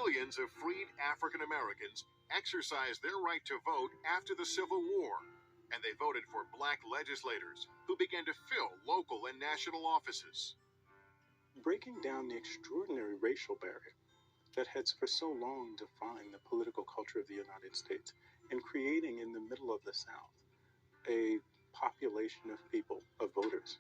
Millions of freed African Americans exercised their right to vote after the Civil War, and they voted for black legislators who began to fill local and national offices. Breaking down the extraordinary racial barrier that had for so long defined the political culture of the United States, and creating in the middle of the South a population of people, of voters,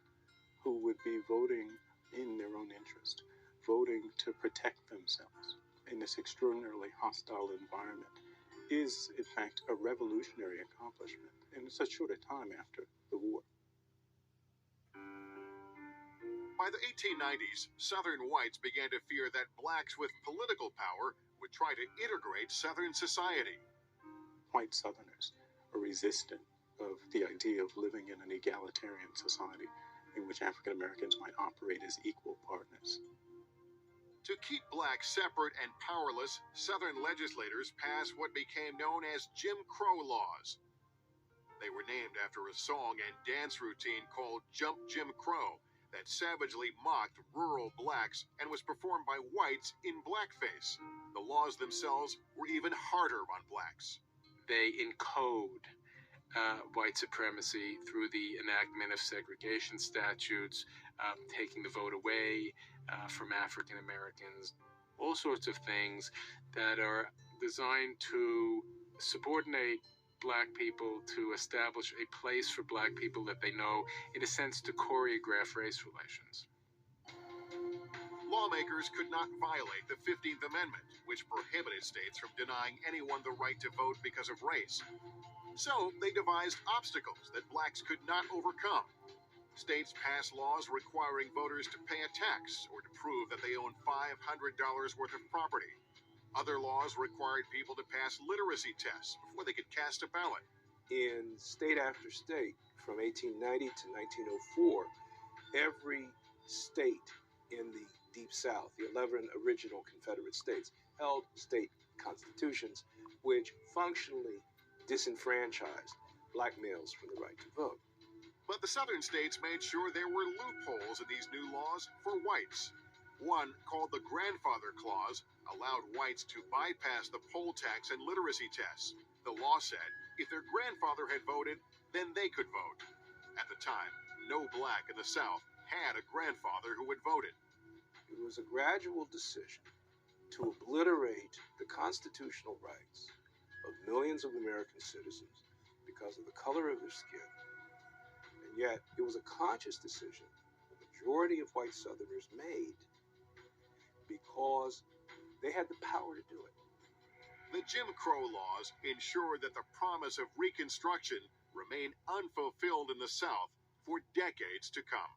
who would be voting in their own interest, voting to protect themselves in this extraordinarily hostile environment, is in fact a revolutionary accomplishment in such short a time after the war. By the 1890s, Southern whites began to fear that blacks with political power would try to integrate Southern society. White Southerners are resistant of the idea of living in an egalitarian society in which African Americans might operate as equal partners. To keep blacks separate and powerless, Southern legislators passed what became known as Jim Crow laws. They were named after a song and dance routine called Jump Jim Crow that savagely mocked rural blacks and was performed by whites in blackface. The laws themselves were even harder on blacks. They encode white supremacy through the enactment of segregation statutes, taking the vote away from African Americans, all sorts of things that are designed to subordinate black people, to establish a place for black people that they know, in a sense, to choreograph race relations. Lawmakers could not violate the 15th Amendment, which prohibited states from denying anyone the right to vote because of race. So they devised obstacles that blacks could not overcome. States passed laws requiring voters to pay a tax or to prove that they owned $500 worth of property. Other laws required people to pass literacy tests before they could cast a ballot. In state after state, from 1890 to 1904, every state in the Deep South, the 11 original Confederate states, held state constitutions which functionally disenfranchised black males from the right to vote. But the Southern states made sure there were loopholes in these new laws for whites. One, called the Grandfather Clause, allowed whites to bypass the poll tax and literacy tests. The law said if their grandfather had voted, then they could vote. At the time, no black in the South had a grandfather who had voted. It was a gradual decision to obliterate the constitutional rights of millions of American citizens because of the color of their skin. And yet, it was a conscious decision the majority of white Southerners made because they had the power to do it. The Jim Crow laws ensured that the promise of Reconstruction remained unfulfilled in the South for decades to come.